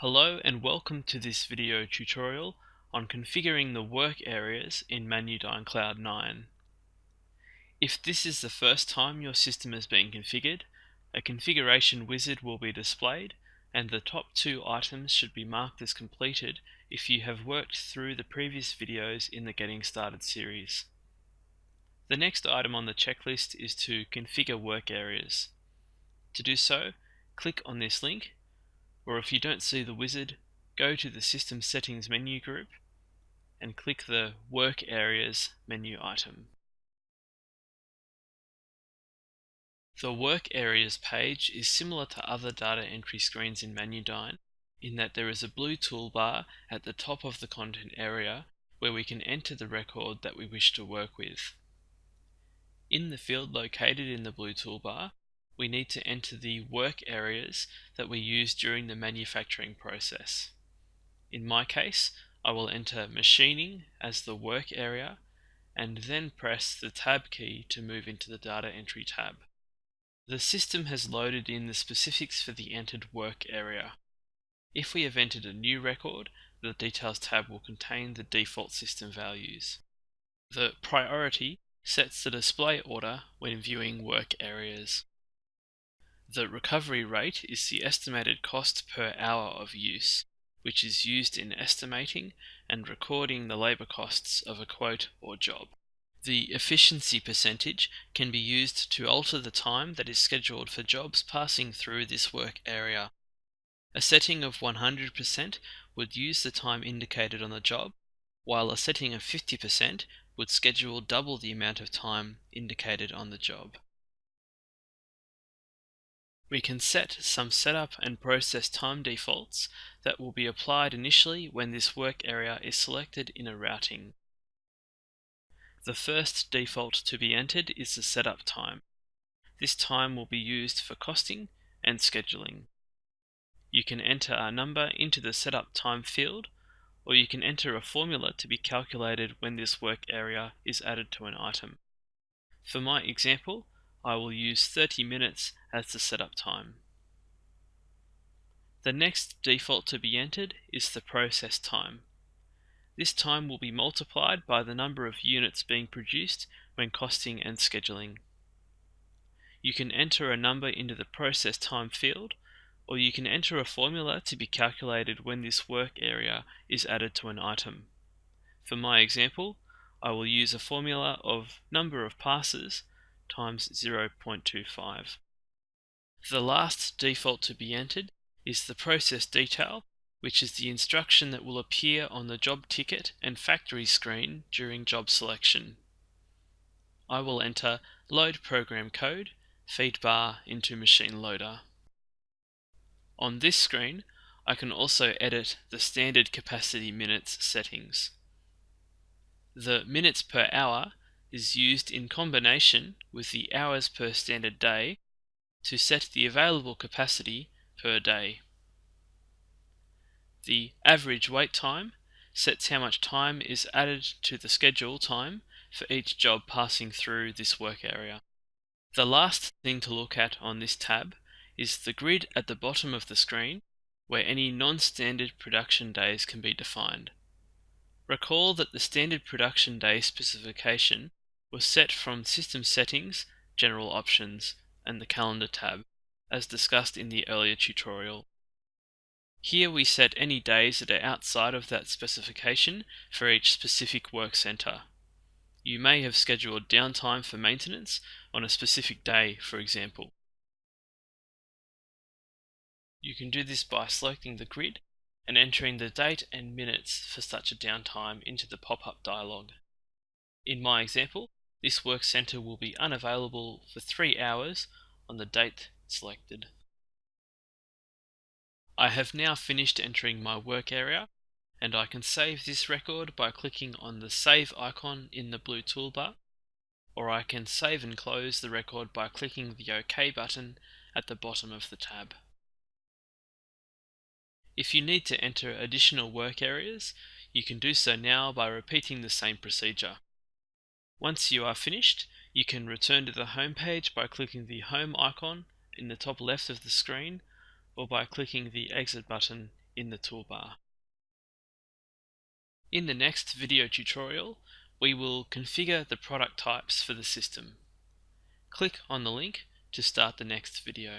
Hello and welcome to this video tutorial on configuring the work areas in ManuDyn Cloud 9. If this is the first time your system has been configured, a configuration wizard will be displayed and the top two items should be marked as completed if you have worked through the previous videos in the Getting Started series. The next item on the checklist is to configure work areas. To do so, click on this link, or if you don't see the wizard, go to the System Settings menu group and click the Work Areas menu item. The Work Areas page is similar to other data entry screens in ManuDyn in that there is a blue toolbar at the top of the content area where we can enter the record that we wish to work with. In the field located in the blue toolbar, we need to enter the work areas that we use during the manufacturing process. In my case, I will enter machining as the work area and then press the tab key to move into the data entry tab. The system has loaded in the specifics for the entered work area. If we have entered a new record, the Details tab will contain the default system values. The priority sets the display order when viewing work areas. The recovery rate is the estimated cost per hour of use, which is used in estimating and recording the labour costs of a quote or job. The efficiency percentage can be used to alter the time that is scheduled for jobs passing through this work area. A setting of 100% would use the time indicated on the job, while a setting of 50% would schedule double the amount of time indicated on the job. We can set some setup and process time defaults that will be applied initially when this work area is selected in a routing. The first default to be entered is the setup time. This time will be used for costing and scheduling. You can enter a number into the setup time field, or you can enter a formula to be calculated when this work area is added to an item. For my example, I will use 30 minutes as the setup time. The next default to be entered is the process time. This time will be multiplied by the number of units being produced when costing and scheduling. You can enter a number into the process time field, or you can enter a formula to be calculated when this work area is added to an item. For my example, I will use a formula of number of passes times 0.25. The last default to be entered is the process detail, which is the instruction that will appear on the job ticket and factory screen during job selection. I will enter load program code feed bar into machine loader. On this screen, I can also edit the standard capacity minutes settings. The minutes per hour is used in combination with the hours per standard day to set the available capacity per day. The average wait time sets how much time is added to the schedule time for each job passing through this work area. The last thing to look at on this tab is the grid at the bottom of the screen where any non-standard production days can be defined. Recall that the standard production day specification was set from System Settings, General Options, and the Calendar tab, as discussed in the earlier tutorial. Here we set any days that are outside of that specification for each specific work center. You may have scheduled downtime for maintenance on a specific day, for example. You can do this by selecting the grid and entering the date and minutes for such a downtime into the pop-up dialog. In my example, this work center will be unavailable for 3 hours on the date selected. I have now finished entering my work area, and I can save this record by clicking on the Save icon in the blue toolbar, or I can save and close the record by clicking the OK button at the bottom of the tab. If you need to enter additional work areas, you can do so now by repeating the same procedure. Once you are finished, you can return to the home page by clicking the Home icon in the top left of the screen, or by clicking the Exit button in the toolbar. In the next video tutorial, we will configure the product types for the system. Click on the link to start the next video.